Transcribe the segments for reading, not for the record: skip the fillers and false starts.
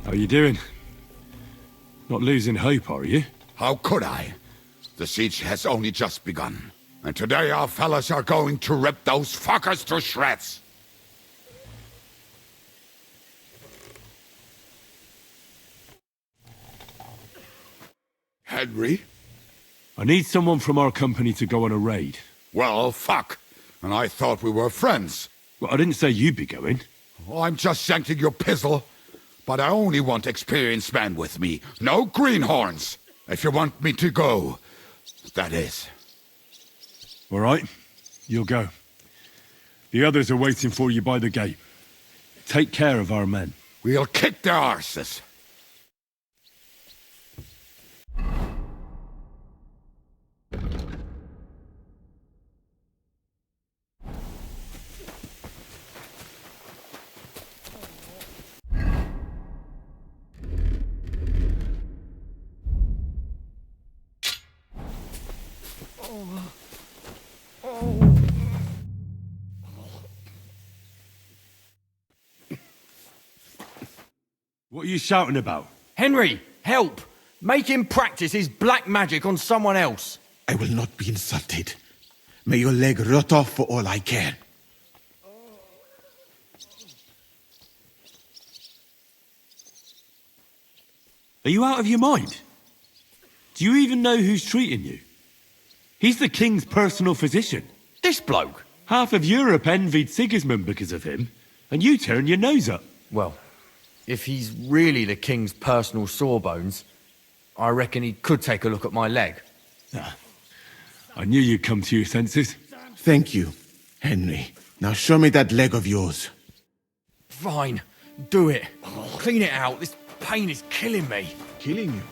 How you doing? Not losing hope, are you? How could I? The siege has only just begun. And today our fellas are going to rip those fuckers to shreds! Henry? I need someone from our company to go on a raid. Well, fuck. And I thought we were friends. Well, I didn't say you'd be going. Oh, I'm just shanking your pizzle. But I only want experienced men with me. No greenhorns. If you want me to go, that is. All right, you'll go. The others are waiting for you by the gate. Take care of our men. We'll kick their arses. What are you shouting about? Henry, help! Make him practice his black magic on someone else. I will not be insulted. May your leg rot off for all I care. Are you out of your mind? Do you even know who's treating you? He's the king's personal physician. This bloke? Half of Europe envied Sigismund because of him, and you turn your nose up. Well, if he's really the king's personal sawbones, I reckon he could take a look at my leg. I knew you'd come to your senses. Thank you, Henry. Now show me that leg of yours. Fine, do it. Clean it out. This pain is killing me. Killing you?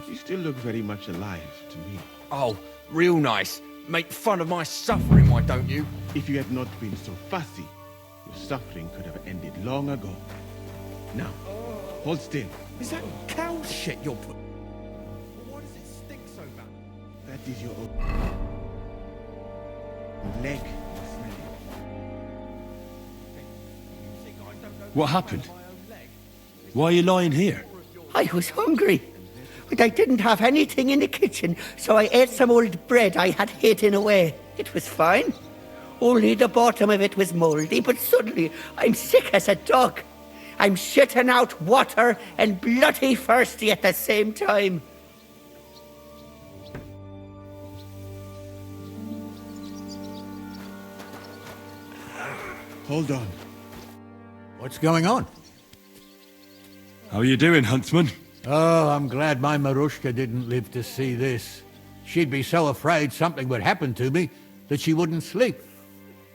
You still look very much alive to me. Oh, real nice. Make fun of my suffering, why don't you? If you had not been so fussy, your suffering could have ended long ago. Now, hold still. Is that cow shit you're putting? Why does it stink so bad? That is your own leg. You're smelling. What happened? Why are you lying here? I was hungry, but I didn't have anything in the kitchen, so I ate some old bread I had hidden away. It was fine. Only the bottom of it was mouldy, but suddenly I'm sick as a dog. I'm shitting out water and bloody thirsty at the same time. Hold on. What's going on? How are you doing, Huntsman? Oh, I'm glad my Marushka didn't live to see this. She'd be so afraid something would happen to me that she wouldn't sleep.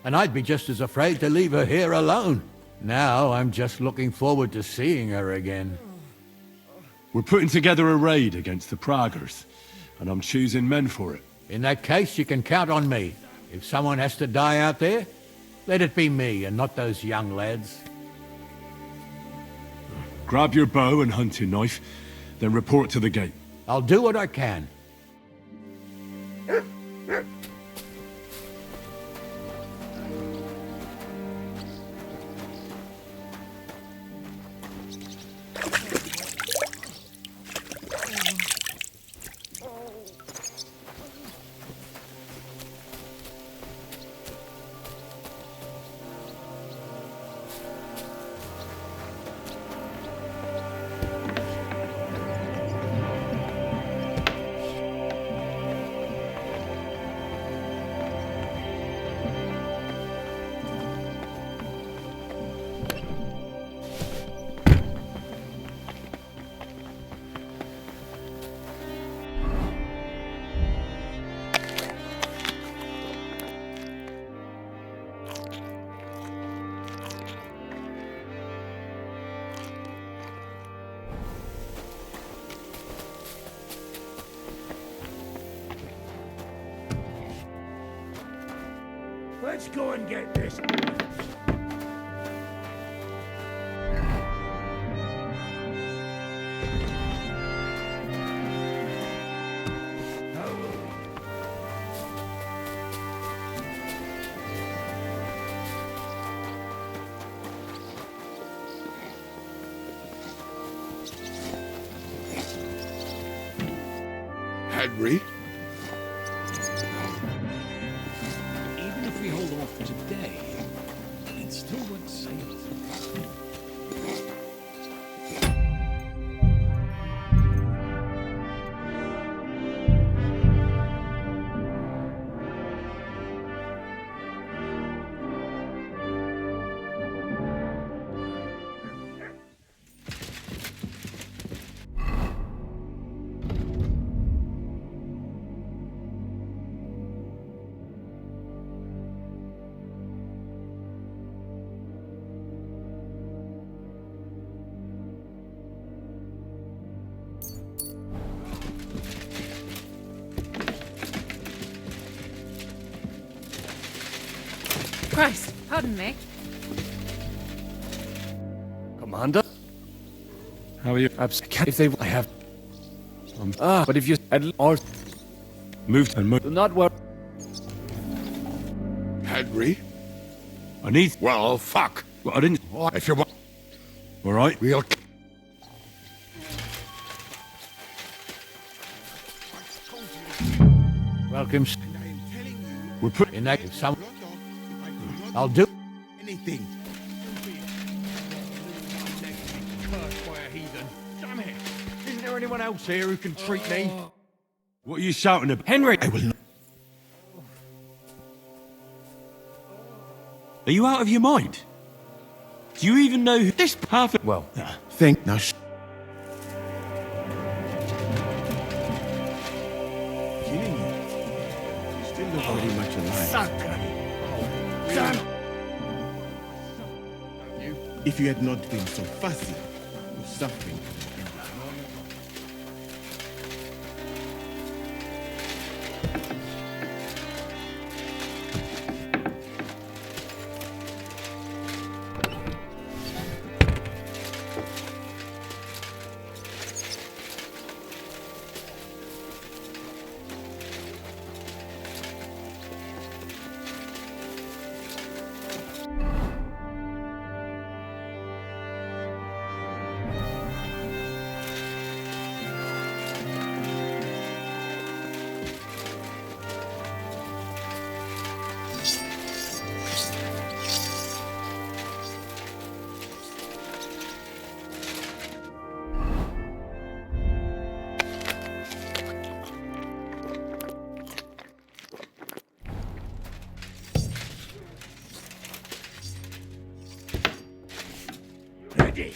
And I'd be just as afraid to leave her here alone. Now I'm just looking forward to seeing her again. We're putting together a raid against the Praggers, and I'm choosing men for it. In that case, you can count on me. If someone has to die out there, let it be me and not those young lads. Grab your bow and hunting knife, then report to the gate. I'll do what I can. Let's go and get this. Henry? Even if we hold off today, it still won't save us. Christ, pardon me. Commander? How are you? If they I have... but if you... Or... Moved and moved. Not work. Henry? I need... Well, fuck. Well, I didn't... If you want, All right? we'll... Welcome. We're put... In that some... I'll do... Anything. Cursed by a heathen. Damn it! Isn't there anyone else here who can treat me? What are you shouting about? Henry! I will not... Are you out of your mind? Do you even know who this half... Well, Think now. Killing you. You still look very much alive. If you had not been so fussy with suffering. Ready.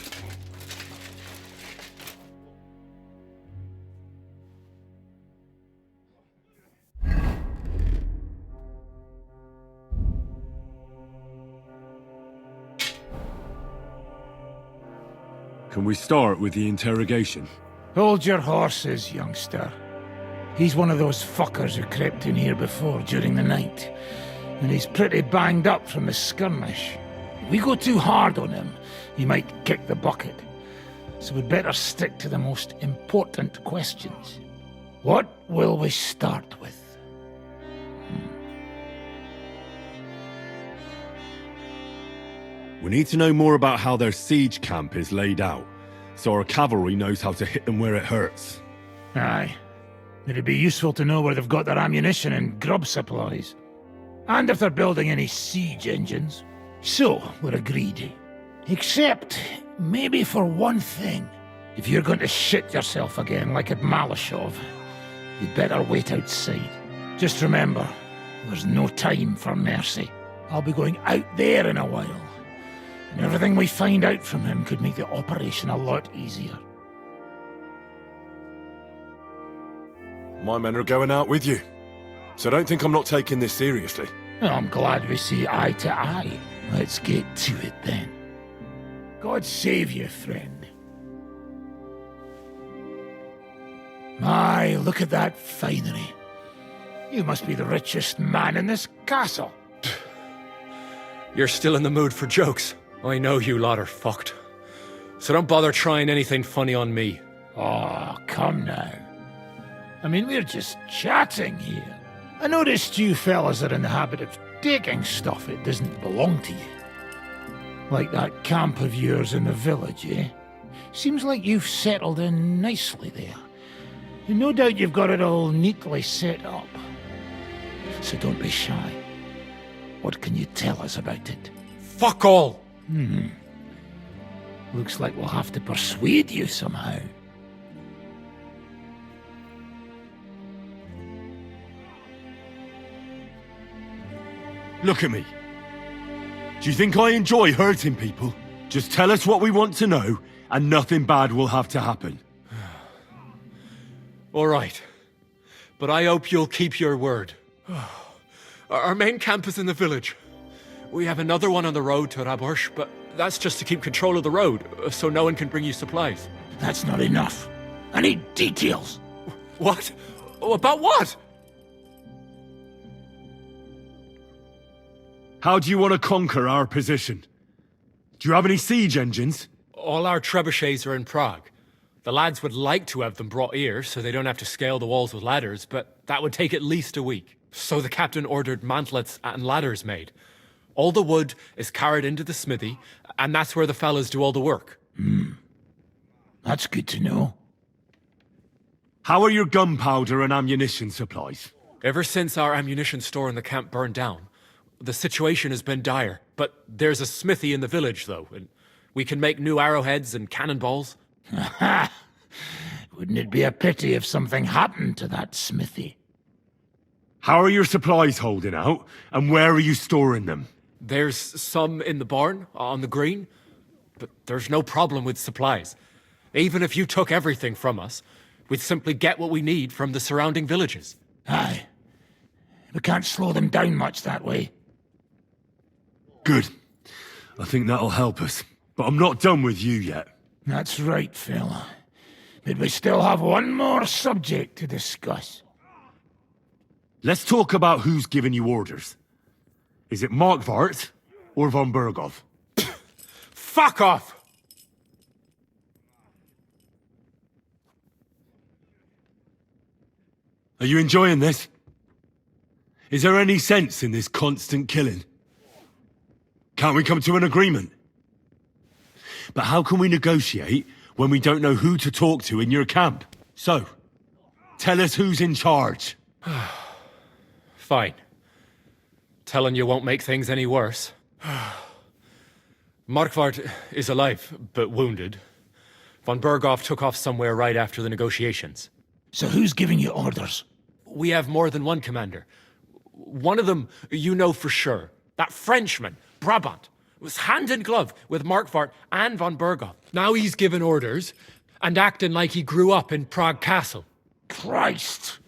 Can we start with the interrogation? Hold your horses, youngster. He's one of those fuckers who crept in here before during the night. And he's pretty banged up from the skirmish. If we go too hard on him, he might kick the bucket. So we'd better stick to the most important questions. What will we start with? We need to know more about how their siege camp is laid out, so our cavalry knows how to hit them where it hurts. Aye. It'd be useful to know where they've got their ammunition and grub supplies. And if they're building any siege engines. So, we're agreed. Except, maybe for one thing. If you're going to shit yourself again like at Malashov, you'd better wait outside. Just remember, there's no time for mercy. I'll be going out there in a while. And everything we find out from him could make the operation a lot easier. My men are going out with you. So don't think I'm not taking this seriously. Well, I'm glad we see eye to eye. Let's get to it then. God save you, friend. My, look at that finery. You must be the richest man in this castle. You're still in the mood for jokes. I know you lot are fucked. So don't bother trying anything funny on me. Oh, come now. I mean, we're just chatting here. I noticed you fellas are in the habit of taking stuff that doesn't belong to you. Like that camp of yours in the village, eh? Seems like you've settled in nicely there. No doubt you've got it all neatly set up. So don't be shy. What can you tell us about it? Fuck all! Looks like we'll have to persuade you somehow. Look at me. Do you think I enjoy hurting people? Just tell us what we want to know, and nothing bad will have to happen. All right. But I hope you'll keep your word. Our main camp is in the village. We have another one on the road to Raborsh, but that's just to keep control of the road, so no one can bring you supplies. That's not enough. I need details. What? About what? How do you want to conquer our position? Do you have any siege engines? All our trebuchets are in Prague. The lads would like to have them brought here, so they don't have to scale the walls with ladders, but that would take at least a week. So the captain ordered mantlets and ladders made. All the wood is carried into the smithy, and that's where the fellas do all the work. That's good to know. How are your gunpowder and ammunition supplies? Ever since our ammunition store in the camp burned down, the situation has been dire. But there's a smithy in the village, though, and we can make new arrowheads and cannonballs. Ha! Wouldn't it be a pity if something happened to that smithy? How are your supplies holding out, and where are you storing them? There's some in the barn, on the green, but there's no problem with supplies. Even if you took everything from us, we'd simply get what we need from the surrounding villages. Aye. We can't slow them down much that way. Good. I think that'll help us. But I'm not done with you yet. That's right, fella. But we still have one more subject to discuss. Let's talk about who's giving you orders. Is it Markvart or von Berghoff? Fuck off! Are you enjoying this? Is there any sense in this constant killing? Can't we come to an agreement? But how can we negotiate when we don't know who to talk to in your camp? So, tell us who's in charge. Fine. Telling you won't make things any worse. Markvart is alive, but wounded. Von Berghoff took off somewhere right after the negotiations. So who's giving you orders? We have more than one commander. One of them you know for sure. That Frenchman, Brabant, was hand in glove with Markvart and von Berghoff. Now he's giving orders and acting like he grew up in Prague Castle. Christ!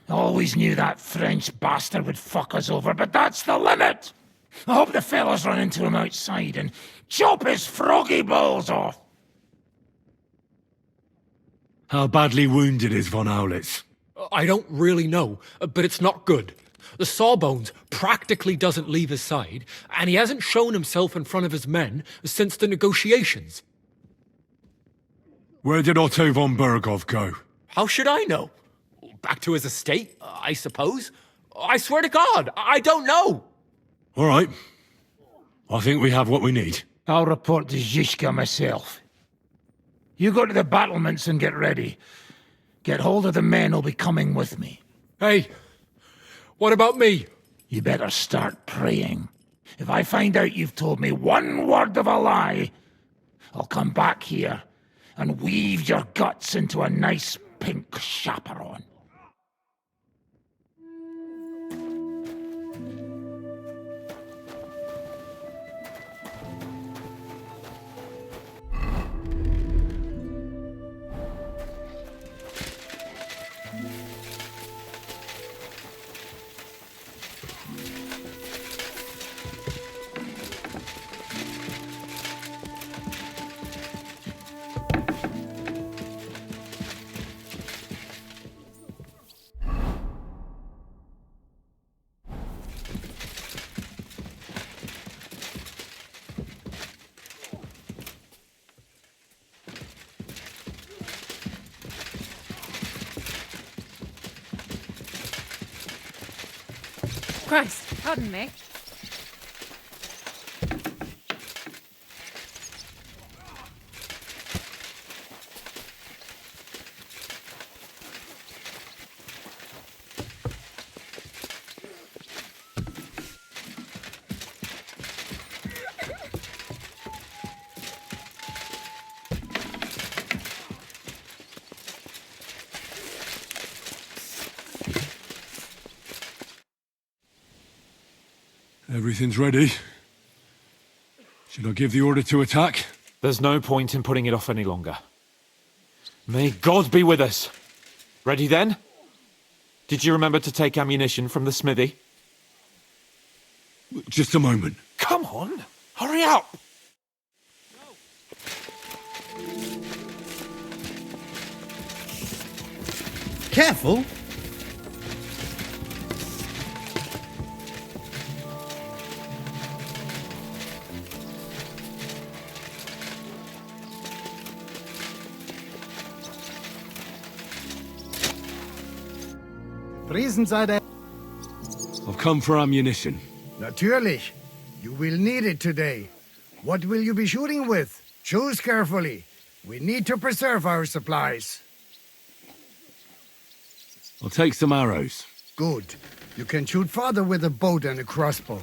I always knew that French bastard would fuck us over, but that's the limit! I hope the fellas run into him outside and chop his froggy balls off! How badly wounded is von Aulitz? I don't really know, but it's not good. The sawbones practically doesn't leave his side, and he hasn't shown himself in front of his men since the negotiations. Where did Otto von Berghoff go? How should I know? Back to his estate, I suppose? I swear to God, I don't know! All right. I think we have what we need. I'll report to Zhishka myself. You go to the battlements and get ready. Get hold of the men who'll be coming with me. Hey, what about me? You better start praying. If I find out you've told me one word of a lie, I'll come back here and weave your guts into a nice pink chaperon. Christ, pardon me. Everything's ready. Should I give the order to attack? There's no point in putting it off any longer. May God be with us. Ready then? Did you remember to take ammunition from the smithy? Just a moment. Come on, hurry up! Careful! Riesenseite. I've come for ammunition. Natürlich. You will need it today. What will you be shooting with? Choose carefully. We need to preserve our supplies. I'll take some arrows. Good. You can shoot farther with a bow than a crossbow.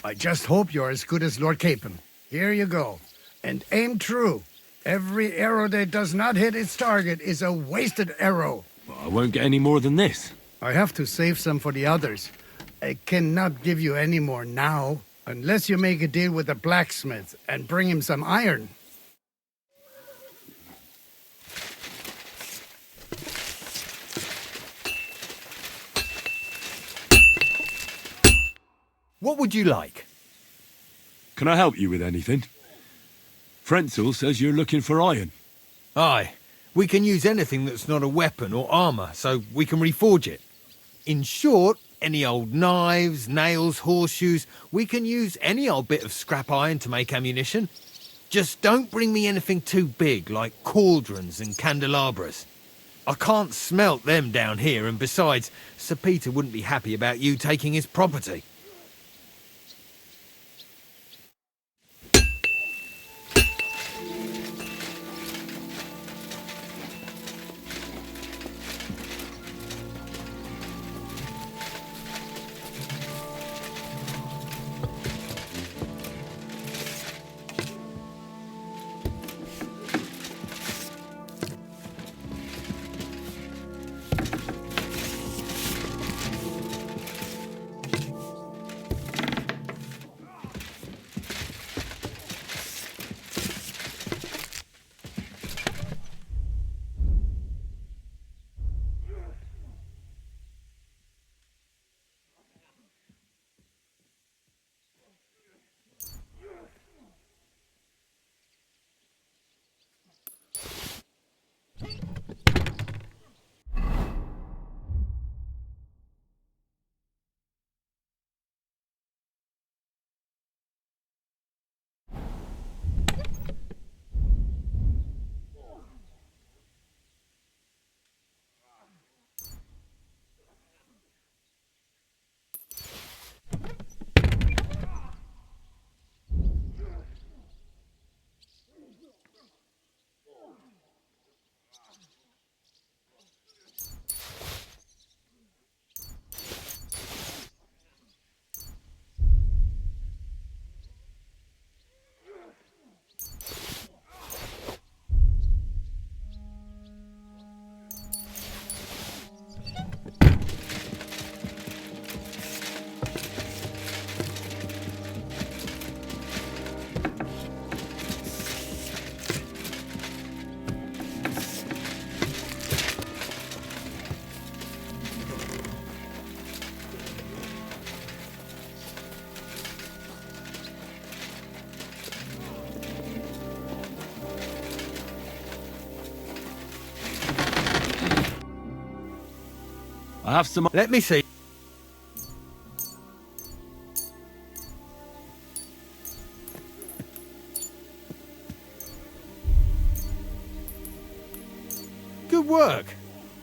I just hope you're as good as Lord Capon. Here you go. And aim true. Every arrow that does not hit its target is a wasted arrow. Well, I won't get any more than this. I have to save some for the others. I cannot give you any more now, unless you make a deal with the blacksmith and bring him some iron. What would you like? Can I help you with anything? Frenzel says you're looking for iron. Aye. We can use anything that's not a weapon or armour, so we can reforge it. In short, any old knives, nails, horseshoes, we can use any old bit of scrap iron to make ammunition. Just don't bring me anything too big, like cauldrons and candelabras. I can't smelt them down here, and besides, Sir Peter wouldn't be happy about you taking his property. I have some... Let me see. Good work.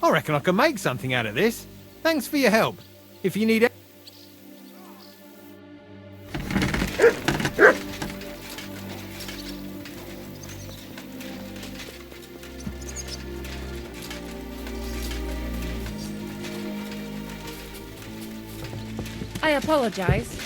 I reckon I can make something out of this. Thanks for your help. If you need... I apologize.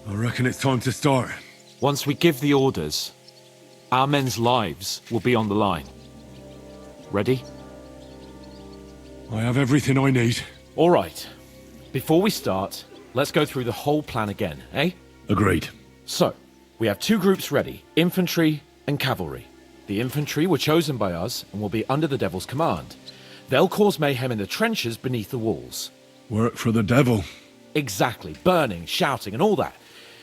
I reckon it's time to start. Once we give the orders, our men's lives will be on the line. Ready? I have everything I need. All right. Before we start, let's go through the whole plan again, eh? Agreed. So, we have two groups ready, infantry and cavalry. The infantry were chosen by us and will be under the Devil's command. They'll cause mayhem in the trenches beneath the walls. Work for the devil. Exactly. Burning, shouting, and all that.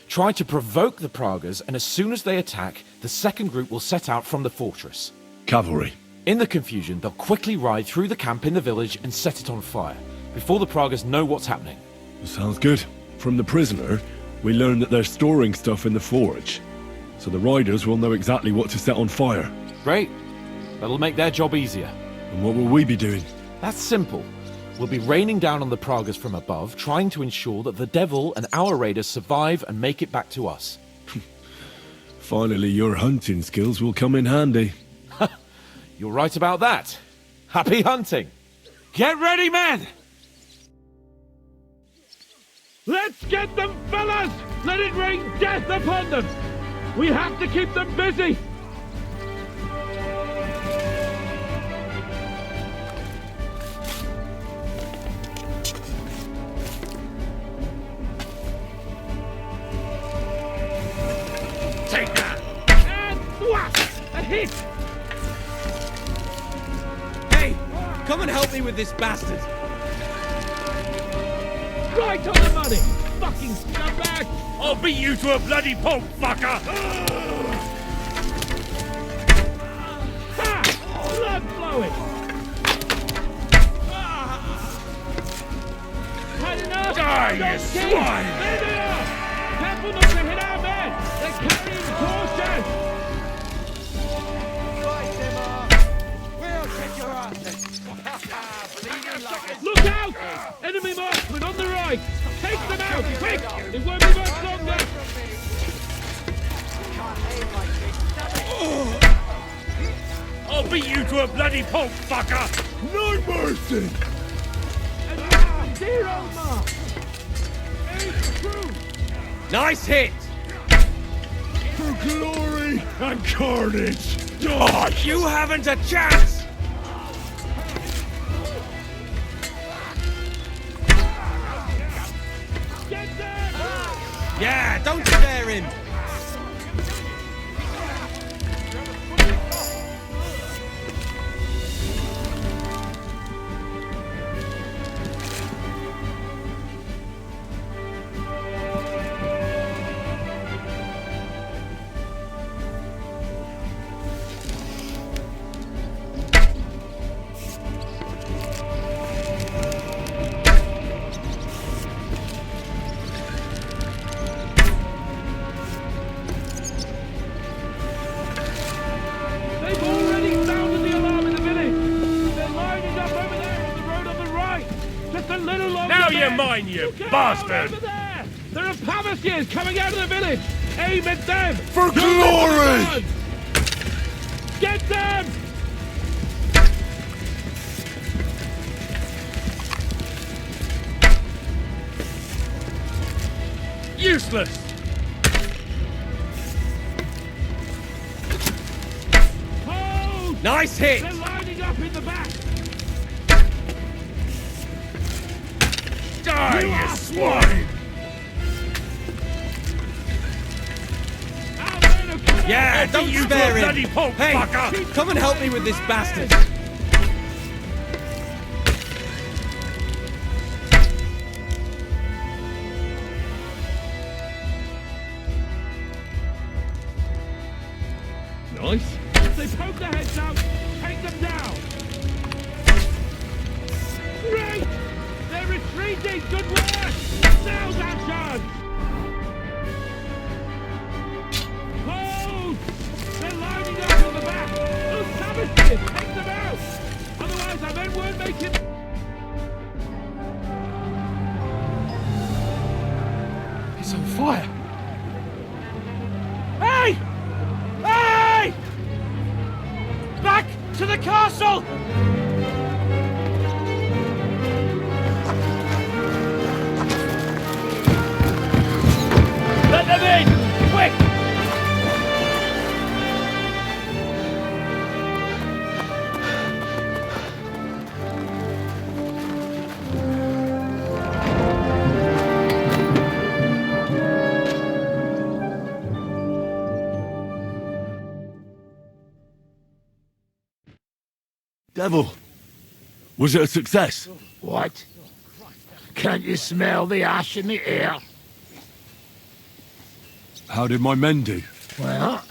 Try to provoke the Pragas, and as soon as they attack, the second group will set out from the fortress. Cavalry. In the confusion, they'll quickly ride through the camp in the village and set it on fire, before the Pragas know what's happening. Sounds good. From the prisoner, we learned that they're storing stuff in the forge. So the riders will know exactly what to set on fire. Great. That'll make their job easier. And what will we be doing? That's simple. We'll be raining down on the Pragas from above, trying to ensure that the Devil and our raiders survive and make it back to us. Finally, your hunting skills will come in handy. You're right about that. Happy hunting! Get ready, men! Let's get them, fellas! Let it rain death upon them! We have to keep them busy! Take that! And whack! A hit! Hey, come and help me with this bastard. Right on the money! Fucking scumbag! I'll beat you to a bloody pulp, fucker! Ha! Blood flowing! Had enough! Die, you Don't kill! swine! There they are! Careful not to hit our men! They're carrying caution! Look out! Enemy marksmen on the right! Take them out, quick! It won't be much longer! I'll beat you to a bloody pulp, fucker! No mercy! And zero mark! Aim true! Nice hit! For glory and carnage! Oh, you haven't a chance! Get them! Yeah, don't spare him. They've already sounded the alarm in the village! They're lining up over there on the road on the right! Just a little longer! Now men. you're mine, you Get bastard! out over there! There are Pavasiers coming out of the village! Aim at them! For glory! Get them! Useless! Hold! Nice hit! They're lining up in the back! Die, You you are swine! Our men have cut Yeah, out. don't you to spare a him. bloody pulp, Hey, fucker! come and help me with this bastard. Nice. They poke their heads out. Take them down. Great! They're retreating. Good work. Now's our chance. Hold! They're lining up in the back. Those savages, take them out. Otherwise, him! It's on fire! Hey! Hey! Back to the castle! Let them in! Quick! Devil, was it a success? What? Can't you smell the ash in the air? How did my men do? Well,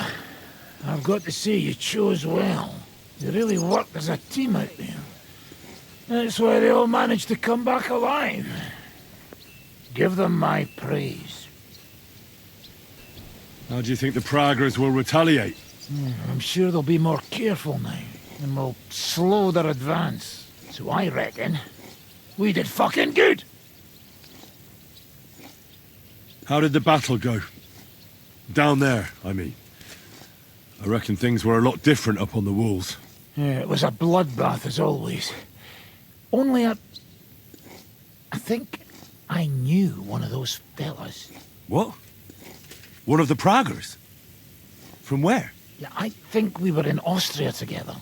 I've got to say you chose well. You really worked as a team out there. That's why they all managed to come back alive. Give them my praise. How do you think the Praggers will retaliate? I'm sure they'll be more careful now, and will slow their advance. So I reckon we did fucking good. How did the battle go? Down there, I mean. I reckon things were a lot different up on the walls. Yeah, it was a bloodbath as always. Only I think I knew one of those fellas. What? One of the Praggers? From where? Yeah, I think we were in Austria together.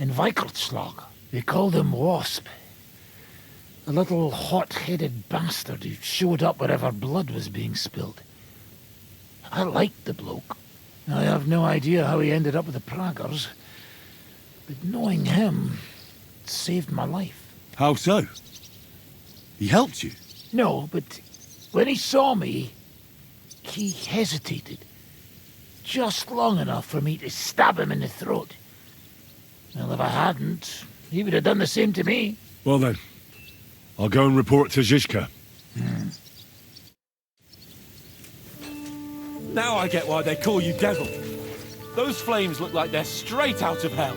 In Weikertslag. They called him Wasp. A little hot-headed bastard who showed up wherever blood was being spilled. I liked the bloke. I have no idea how he ended up with the Praggers. But knowing him saved my life. How so? He helped you? No, but when he saw me, he hesitated. Just long enough for me to stab him in the throat. Well, if I hadn't, he would have done the same to me. Well then, I'll go and report to Zizka. Now I get why they call you Devil. Those flames look like they're straight out of hell.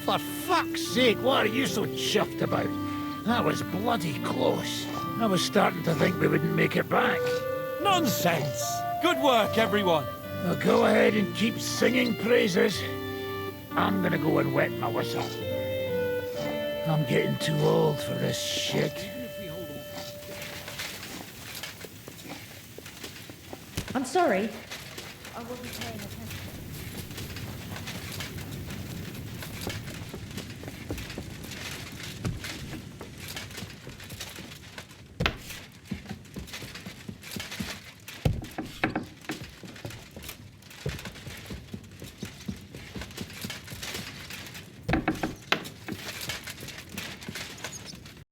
For fuck's sake, what are you so chuffed about? That was bloody close. I was starting to think we wouldn't make it back. Nonsense! Good work, everyone. Now go ahead and keep singing praises. I'm gonna go and wet my whistle. I'm getting too old for this shit. I'm sorry. I wasn't paying attention.